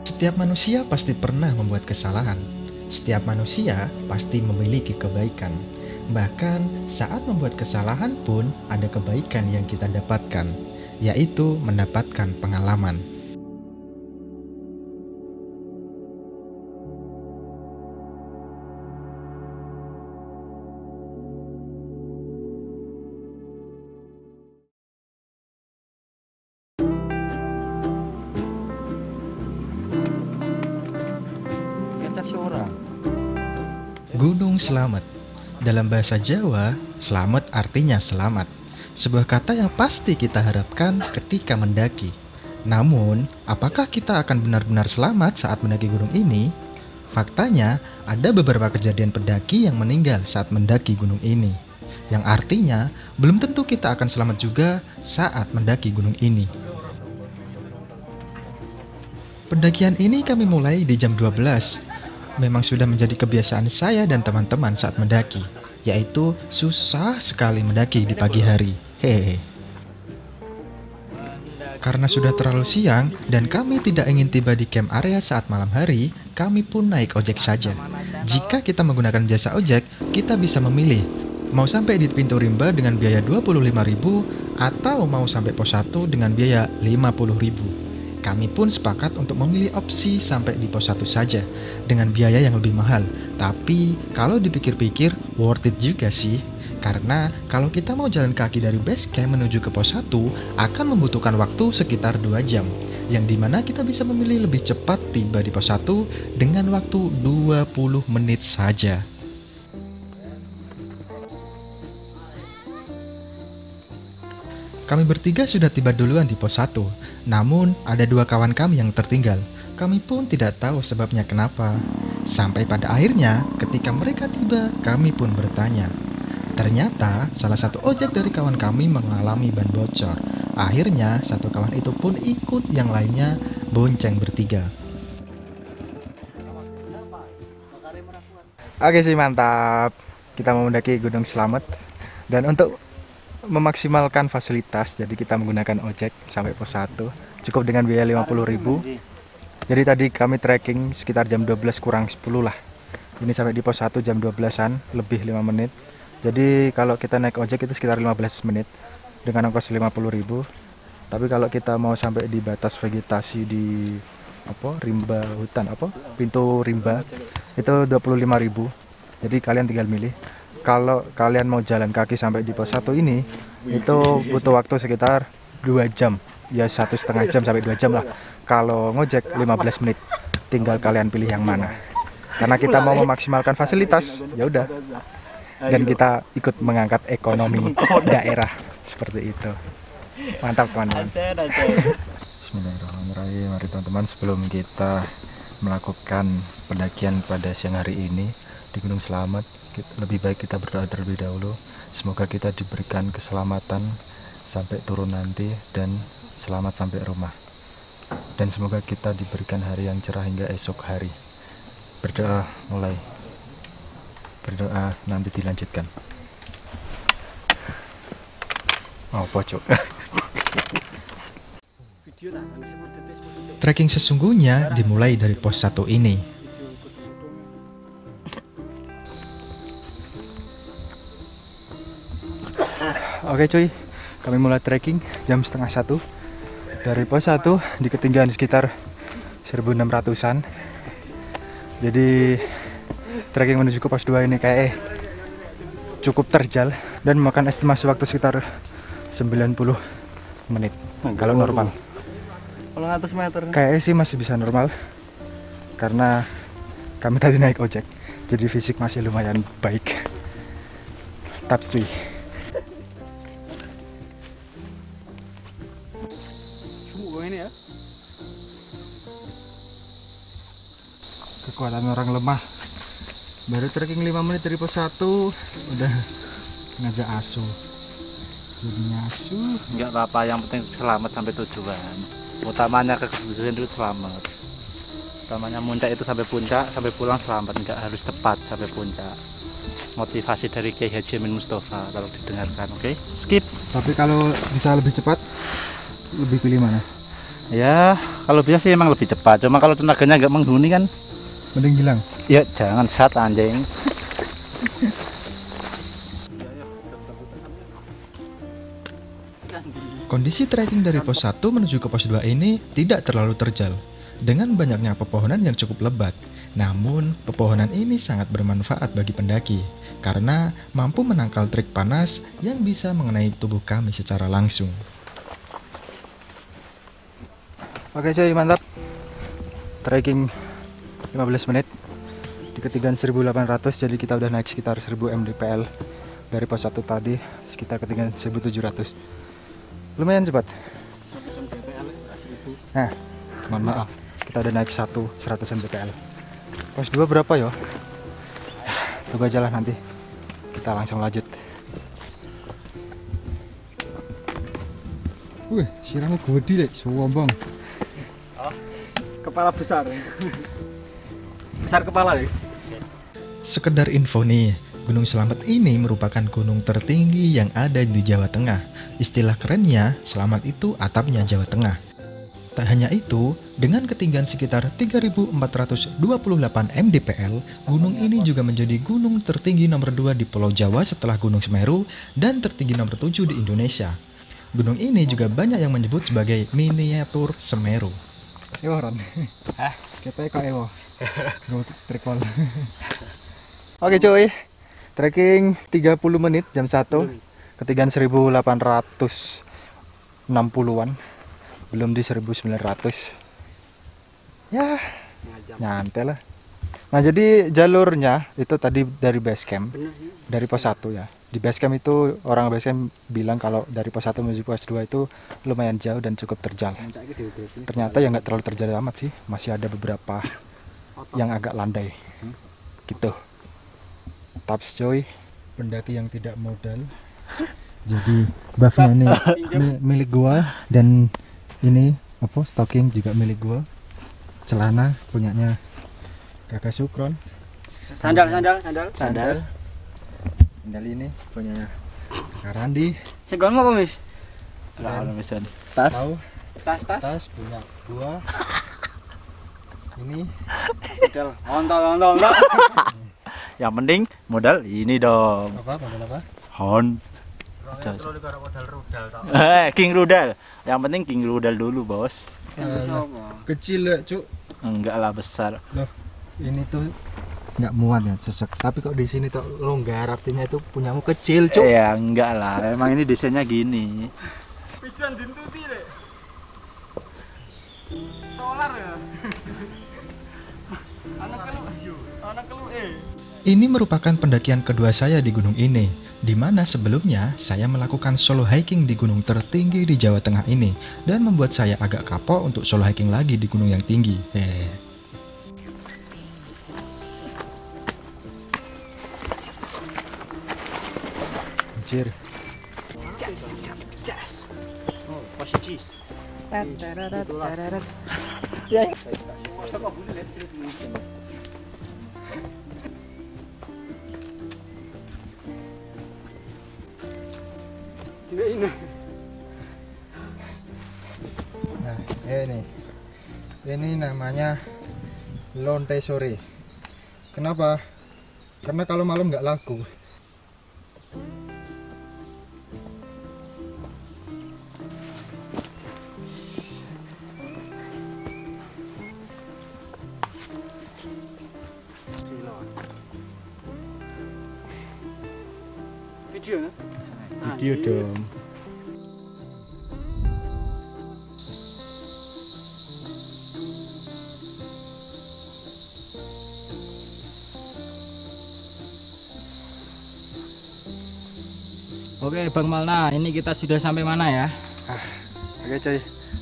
Setiap manusia pasti pernah membuat kesalahan. Setiap manusia pasti memiliki kebaikan. Bahkan saat membuat kesalahan pun ada kebaikan yang kita dapatkan, yaitu mendapatkan pengalaman. Gunung Slamet. Dalam bahasa Jawa, slamet artinya selamat. Sebuah kata yang pasti kita harapkan ketika mendaki. Namun, apakah kita akan benar-benar selamat saat mendaki gunung ini? Faktanya, ada beberapa kejadian pendaki yang meninggal saat mendaki gunung ini. Yang artinya, belum tentu kita akan selamat juga saat mendaki gunung ini. Pendakian ini kami mulai di jam 12. Memang sudah menjadi kebiasaan saya dan teman-teman saat mendaki, yaitu susah sekali mendaki di pagi hari. Hehe. Karena sudah terlalu siang dan kami tidak ingin tiba di camp area saat malam hari, kami pun naik ojek saja. Jika kita menggunakan jasa ojek, kita bisa memilih mau sampai di pintu rimba dengan biaya 25.000 atau mau sampai pos 1 dengan biaya 50.000. Kami pun sepakat untuk memilih opsi sampai di pos 1 saja dengan biaya yang lebih mahal. Tapi kalau dipikir-pikir worth it juga sih. Karena kalau kita mau jalan kaki dari base camp menuju ke pos 1 akan membutuhkan waktu sekitar 2 jam. Yang dimana kita bisa memilih lebih cepat tiba di pos 1 dengan waktu 20 menit saja. Kami bertiga sudah tiba duluan di pos 1, namun ada 2 kawan kami yang tertinggal. Kami pun tidak tahu sebabnya kenapa. Sampai pada akhirnya, ketika mereka tiba, kami pun bertanya. Ternyata, salah satu ojek dari kawan kami mengalami ban bocor. Akhirnya, satu kawan itu pun ikut yang lainnya bonceng bertiga. Oke sih, mantap. Kita mau mendaki Gunung Slamet. Dan untuk memaksimalkan fasilitas, jadi kita menggunakan ojek sampai pos 1 cukup dengan biaya 50.000. Jadi tadi kami trekking sekitar jam 12 kurang 10 lah. Ini sampai di pos 1 jam 12-an lebih 5 menit. Jadi kalau kita naik ojek itu sekitar 15 menit dengan ongkos 50.000. Tapi kalau kita mau sampai di batas vegetasi di rimba hutan pintu rimba itu 25.000. Jadi kalian tinggal milih. Kalau kalian mau jalan kaki sampai di pos 1 ini, itu butuh waktu sekitar 2 jam. Ya 1,5 jam sampai 2 jam lah. Kalau ngojek 15 menit. Tinggal kalian pilih yang mana. Karena kita mau memaksimalkan fasilitas, ya udah. Dan kita ikut mengangkat ekonomi daerah seperti itu. Mantap teman-teman. Bismillahirrahmanirrahim. Mari teman-teman, sebelum kita melakukan pendakian pada siang hari ini di Gunung Slamet, lebih baik kita berdoa terlebih dahulu. Semoga kita diberikan keselamatan sampai turun nanti dan selamat sampai rumah. Dan semoga kita diberikan hari yang cerah hingga esok hari. Berdoa mulai. Berdoa nanti dilanjutkan. Oh, pojok. Trekking sesungguhnya dimulai dari pos 1 ini. Oke cuy, kami mulai trekking jam 12:30 dari pos 1 di ketinggian sekitar 1600-an. Jadi trekking menuju ke pos 2 ini kayak cukup terjal dan memakan estimasi waktu sekitar 90 menit kalau normal. Kalau 100 meter Kayaknya sih masih bisa normal karena kami tadi naik ojek, jadi fisik masih lumayan baik. Mantap cuy. ini ya. Kekuatan orang lemah. Baru trekking 5 menit dari pos 1 udah ngajak asu. Jadinya asu. Enggak apa-apa, yang penting selamat sampai tujuan. Utamanya keguguran itu selamat. Utamanya muncak itu sampai puncak, sampai pulang selamat, enggak harus cepat sampai puncak. Motivasi dari Kiai Haji Amin Mustafa kalau didengarkan, oke? Skip. Tapi kalau bisa lebih cepat, lebih pilih mana? Ya kalau bisa sih emang lebih cepat, cuma kalau tenaganya nggak menghuni kan Mending hilang. ya jangan sat anjing. Kondisi trekking dari pos 1 menuju ke pos 2 ini tidak terlalu terjal, dengan banyaknya pepohonan yang cukup lebat. Namun, pepohonan ini sangat bermanfaat bagi pendaki, karena mampu menangkal terik panas yang bisa mengenai tubuh kami secara langsung. Oke cuy, mantap. Trekking 15 menit di ketinggian 1800, jadi kita udah naik sekitar 1000 mdpl dari pos 1 tadi, sekitar ketinggian 1700. Lumayan cepat. Nah, mohon maaf, kita udah naik 100 mdpl. Pos 2 berapa ya? Tunggu aja lah, nanti kita langsung lanjut. Wih, siramnya gede deh, sombong. Kepala besar. Besar kepala deh. Sekedar info nih, Gunung Slamet ini merupakan gunung tertinggi yang ada di Jawa Tengah. Istilah kerennya, Slamet itu atapnya Jawa Tengah. Tak hanya itu, dengan ketinggian sekitar 3.428 mdpl, gunung ini juga menjadi gunung tertinggi nomor 2 di Pulau Jawa setelah Gunung Semeru dan tertinggi nomor 7 di Indonesia. Gunung ini juga banyak yang menyebut sebagai miniatur Semeru. Ewo Ron. Hah? Kita kok ewo. Trikol. Oke cuy. Trekking 30 menit jam 1. Ketinggian 1860-an. Belum di 1900. Ya, nyantai lah. Nah, jadi jalurnya itu tadi dari base camp. Dari pos 1 ya. Di base camp itu orang base camp bilang kalau dari pos 1 menuju pos 2 itu lumayan jauh dan cukup terjal. Ternyata ya nggak terlalu terjal amat sih, masih ada beberapa yang agak landai gitu. Taps coy, pendaki yang tidak modal. Jadi buffnya ini milik gua, dan ini apa, stocking juga milik gua. Celana punyanya Kakak Sukron. Sandal. Sandal ini punya Kak Randi. Segon apa, Mis? Lah, misalnya Tas. Tahu, Tas. tas punya gua. Ini Ontol. yang penting modal ini dong. apa, model apa? Hon. King Rudal. Yang penting King Rudal dulu, Bos. Kecil ya, Cuk. Enggak lah, besar. Loh, ini tuh nggak muat ya, sesek. Tapi kok di sini tuh longgar, artinya itu punyamu kecil, Cuk. Ya enggak lah, emang ini desainnya gini. Pisan dintuti deh. Solar ya. Anak kelu Ini merupakan pendakian kedua saya di gunung ini, di mana sebelumnya saya melakukan solo hiking di gunung tertinggi di Jawa Tengah ini, dan membuat saya agak kapok untuk solo hiking lagi di gunung yang tinggi. Anjir. Oh, posisi. Nah, ini namanya lonte sore. Kenapa? Karena kalau malam nggak laku. Video Video dong. Oke Bang Malna, ini kita sudah sampai mana ya? Oke coy,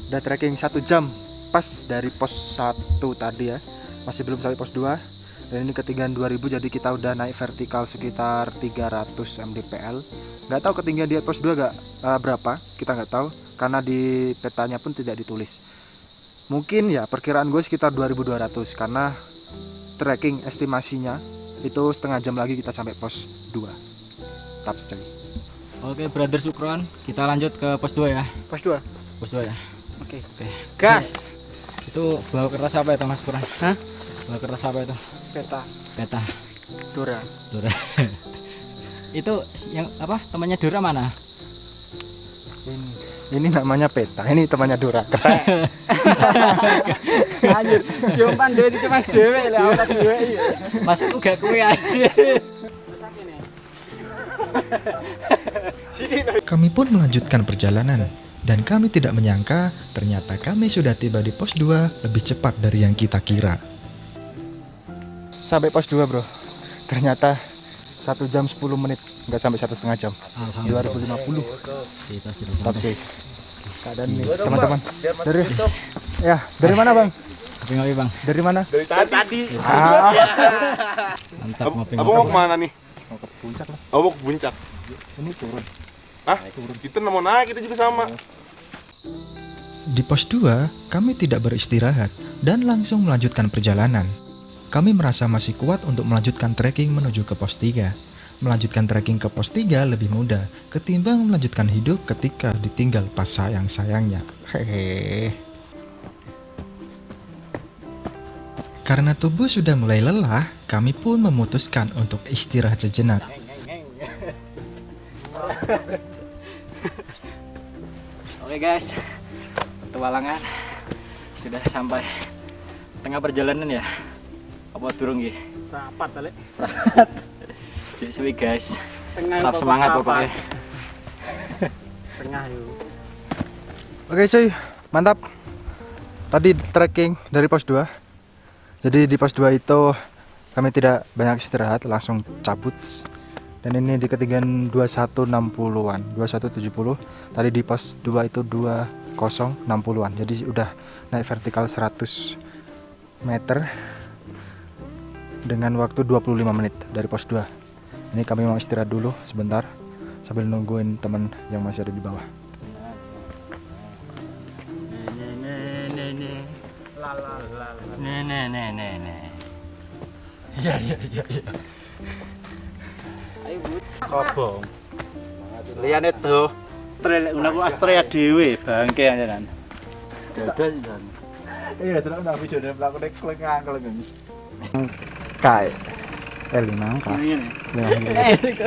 udah trekking 1 jam pas dari pos 1 tadi ya. Masih belum sampai pos 2. Dan ini ketinggian 2000, jadi kita udah naik vertikal sekitar 300 mdpl. Nggak tahu ketinggian di pos 2 berapa, kita nggak tahu karena di petanya pun tidak ditulis. Mungkin ya perkiraan gue sekitar 2200, karena trekking estimasinya itu setengah jam lagi kita sampai pos 2. Taps coy. Oke Brother Sukron, kita lanjut ke pos 2 ya. Pos 2. Pos 2 ya. Oke. Gas. Itu bawa kertas apa itu Mas Purwan? Hah? Bawa kertas apa itu? Peta. Peta. Dora. Dora. Itu yang apa? Temannya Dora mana? Ini namanya peta, ini temannya Dora. Anjir, jompan dhewe iki Mas dhewe lah, ora dhewe iki. Mas itu gak kue aja. Kami pun melanjutkan perjalanan dan kami tidak menyangka ternyata kami sudah tiba di pos 2 lebih cepat dari yang kita kira. Sampai pos 2 bro, ternyata 1 jam 10 menit, nggak sampai 1,5 jam. 2050. Kita sudah Stop sampai. sih. Keadaan nih teman-teman. Dari mana bang? Ngopi Bang. Dari mana? Dari tadi. Mantap ngopi. Abang mau kemana nih? Mau ke puncak lah. Oh, mau ke puncak. Ini turun. Ah, kita mau naik, kita juga sama. Di pos 2, kami tidak beristirahat dan langsung melanjutkan perjalanan. Kami merasa masih kuat untuk melanjutkan trekking menuju ke pos 3. Melanjutkan trekking ke pos 3 lebih mudah ketimbang melanjutkan hidup ketika ditinggal pas sayang-sayangnya. Hehehe. Karena tubuh sudah mulai lelah, kami pun memutuskan untuk istirahat sejenak. Oke guys, petualangan sudah sampai tengah perjalanan ya. Apa durung nggih? Rapat kali. Cek suwi guys. Tengah. Tetap semangat pokoknya. Tengah yuk. Oke cuy, mantap. Tadi trekking dari pos 2. Jadi di pos 2 itu kami tidak banyak istirahat, langsung cabut. Dan ini di ketinggian 2160-an, 2170. Tadi di pos 2 itu 2060-an. Jadi udah naik vertikal 100 meter dengan waktu 25 menit dari pos 2. Ini kami mau istirahat dulu sebentar sambil nungguin teman yang masih ada di bawah. Ayo Bud. Kobong. Liyane tuh trek ngono Astrea dhewe bangke anjenan. Dadan jan. Iya, terus nang videone mlakune klengang-klengang. Kai. L5 Kak.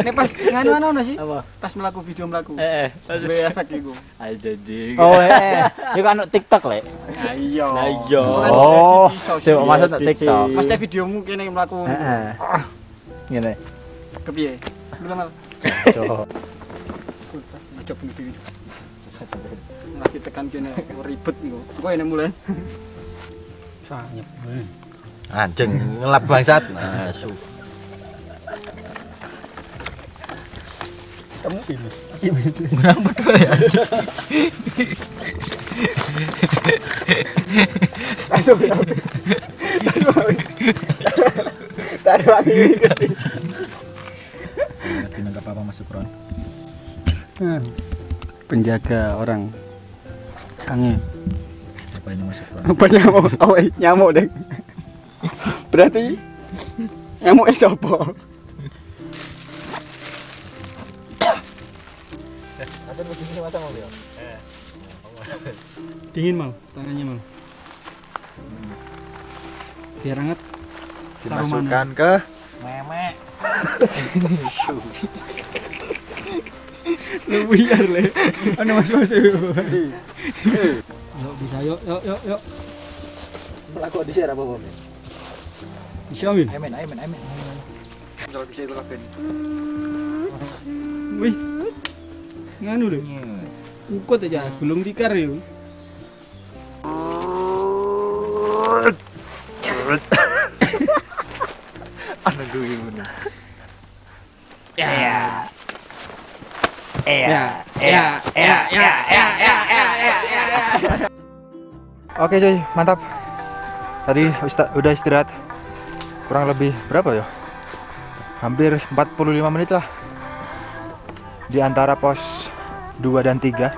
Ini pas nganu ono sih. Apa? Pas melaku video melaku. Pas efek iku. ayo jadi. Oh, iku kan TikTok lek. Iya. Lah iya. Oh, coba masuk tak TikTok. Pas videomu kene melaku. Heeh. Ngene. Kepiye? Belum mal. Coba. Aja bunuh diri. Lagi tekan kene ribet niku. Kok ene mulai. Sanyep. Anjing ngelap bangsat. Asu. Kamu ini. Kurang betul ya. Langsung ya. Taruh lagi ke sini. Tindak apa masuk Ron? Penjaga orang sange. Apa ini masuk Ron? Apa nyamuk? Oh, nyamuk deh. Berarti nyamuk sapa? Dingin mal, tangannya mal. Biar hangat. dimasukkan ke Memek. Lu biar le. Ana mas-mas. Yuk bisa yuk. Aku di share apa Bang? Bisa Min. Amin. kalau di sini Wih. Nganu lho. Ukut aja, gulung tikar yuk. Oke cuy, mantap. Tadi udah istirahat kurang lebih berapa ya? Hampir 45 menit lah di antara pos 2 dan 3.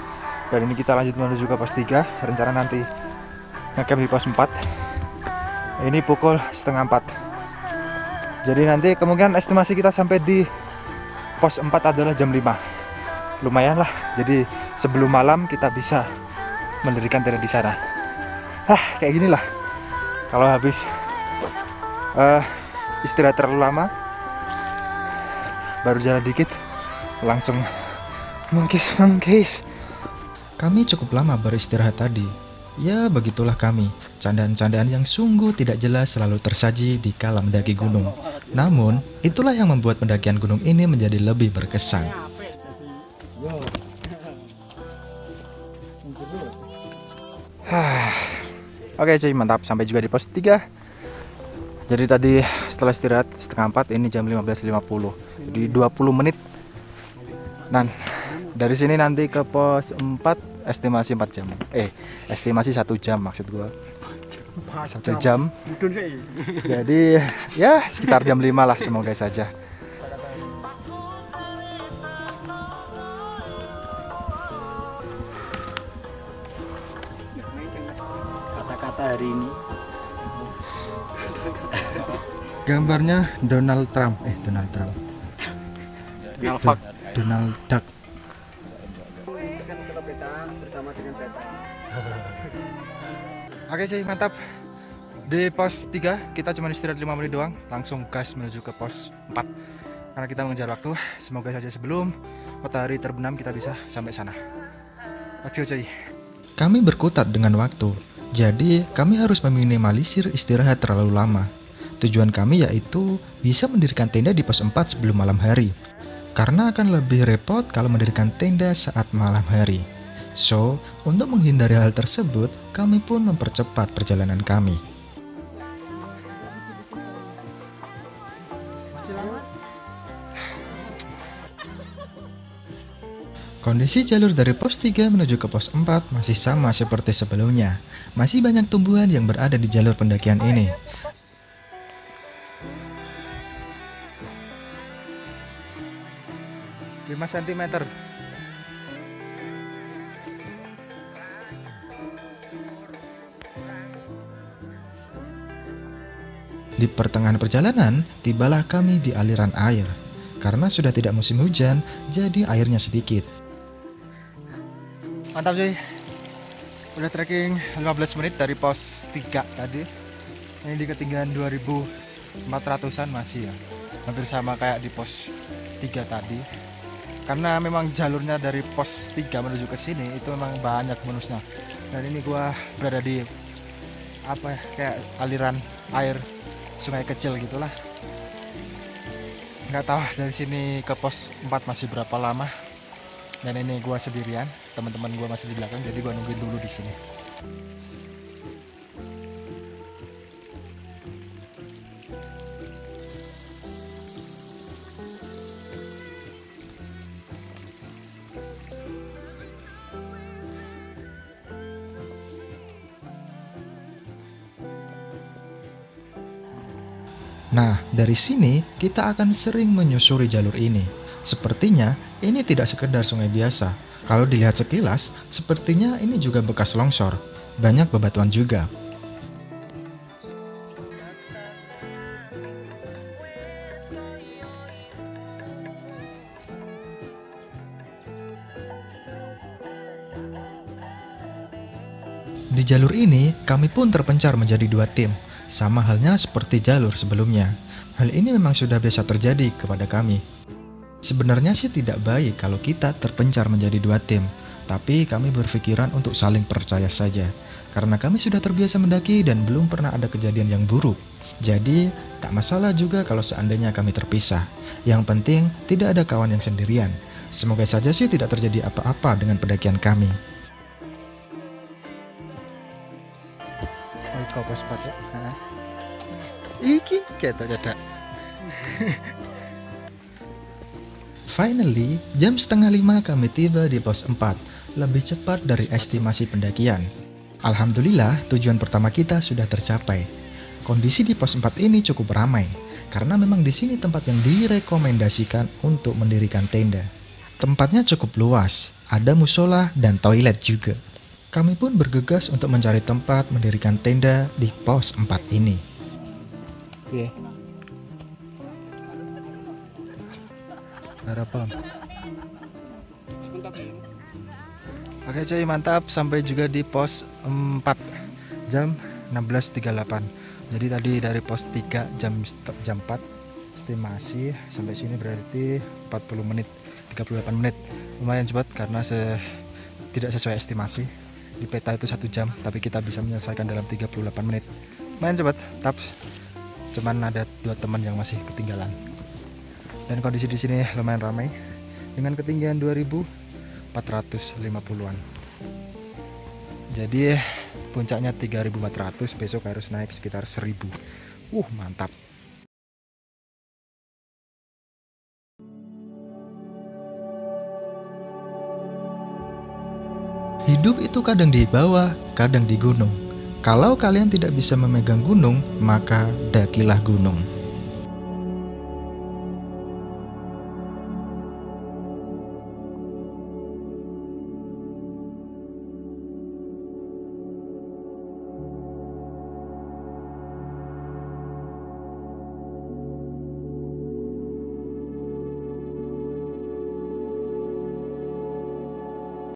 Dan ini kita lanjut menuju ke pos 3. Rencana nanti ngecamp di pos 4. Ini pukul setengah 4. Jadi nanti kemungkinan estimasi kita sampai di pos 4 adalah jam 5. Lumayan lah. Jadi sebelum malam kita bisa mendirikan tenda di sana. Kayak gini lah. Kalau habis istirahat terlalu lama, baru jalan dikit, langsung mengkis. Kami cukup lama beristirahat tadi. Ya begitulah kami, candaan-candaan yang sungguh tidak jelas selalu tersaji di kala mendaki gunung. Namun, itulah yang membuat pendakian gunung ini menjadi lebih berkesan. Oke cuy, mantap. Sampai juga di pos 3. Jadi tadi setelah istirahat setengah 4, ini jam 15.50. Jadi 20 menit. Dan dari sini nanti ke pos 4 estimasi 4 jam. Estimasi 1 jam maksud gua. 1 jam. Jadi ya sekitar jam 5 lah, semoga saja. Kata-kata hari ini. Gambarnya Donald Trump. Donald Duck. Bersama dengan peta. Oke sih, mantap. Di pos 3 kita cuma istirahat 5 menit doang, langsung gas menuju ke pos 4. Karena kita mengejar waktu, semoga saja sebelum matahari terbenam kita bisa sampai sana. Let's go cuy. Kami berkutat dengan waktu, jadi kami harus meminimalisir istirahat terlalu lama. Tujuan kami yaitu bisa mendirikan tenda di pos 4 sebelum malam hari. Karena akan lebih repot kalau mendirikan tenda saat malam hari. So, untuk menghindari hal tersebut, kami pun mempercepat perjalanan kami. Kondisi jalur dari pos 3 menuju ke pos 4 masih sama seperti sebelumnya. Masih banyak tumbuhan yang berada di jalur pendakian ini. Lima sentimeter. Di pertengahan perjalanan, tibalah kami di aliran air. Karena sudah tidak musim hujan, jadi airnya sedikit. Mantap cuy. Udah trekking 15 menit dari pos 3 tadi. Ini di ketinggian 2400-an masih ya. Hampir sama kayak di pos 3 tadi. Karena memang jalurnya dari pos 3 menuju ke sini itu memang banyak bonusnya. Dan ini gua berada di kayak aliran air sungai kecil gitulah. Nggak tahu dari sini ke pos 4 masih berapa lama. Dan ini gua sendirian, teman-teman gua masih di belakang, jadi gua nungguin dulu di sini. Nah, dari sini kita akan sering menyusuri jalur ini. Sepertinya ini tidak sekedar sungai biasa. Kalau dilihat sekilas, sepertinya ini juga bekas longsor. Banyak bebatuan juga. Di jalur ini, kami pun terpencar menjadi 2 tim. Sama halnya seperti jalur sebelumnya. Hal ini memang sudah biasa terjadi kepada kami. Sebenarnya sih tidak baik kalau kita terpencar menjadi 2 tim, tapi kami berpikiran untuk saling percaya saja. Karena kami sudah terbiasa mendaki dan belum pernah ada kejadian yang buruk. Jadi, tak masalah juga kalau seandainya kami terpisah. Yang penting, tidak ada kawan yang sendirian. Semoga saja sih tidak terjadi apa-apa dengan pendakian kami. Kau pos 4 ya? Iki ketok dadak. Finally, jam 4:30 kami tiba di pos 4, lebih cepat dari estimasi pendakian. Alhamdulillah, tujuan pertama kita sudah tercapai. Kondisi di pos 4 ini cukup ramai, karena memang di sini tempat yang direkomendasikan untuk mendirikan tenda. Tempatnya cukup luas, ada musola dan toilet juga. Kami pun bergegas untuk mencari tempat mendirikan tenda di pos 4 ini. Oke. Harapan. Oke cuy, mantap. Sampai juga di pos 4 jam 16.38. Jadi tadi dari pos 3 jam 4 estimasi sampai sini berarti 40 menit, 38 menit. Lumayan cepat karena tidak sesuai estimasi. Di peta itu 1 jam, tapi kita bisa menyelesaikan dalam 38 menit. Lumayan cepat, taps. Cuman ada 2 teman yang masih ketinggalan. Dan kondisi di sini lumayan ramai dengan ketinggian 2450-an. Jadi puncaknya 3400, besok harus naik sekitar 1000. Mantap. Hidup itu kadang di bawah, kadang di gunung. Kalau kalian tidak bisa memegang gunung, maka dakilah gunung.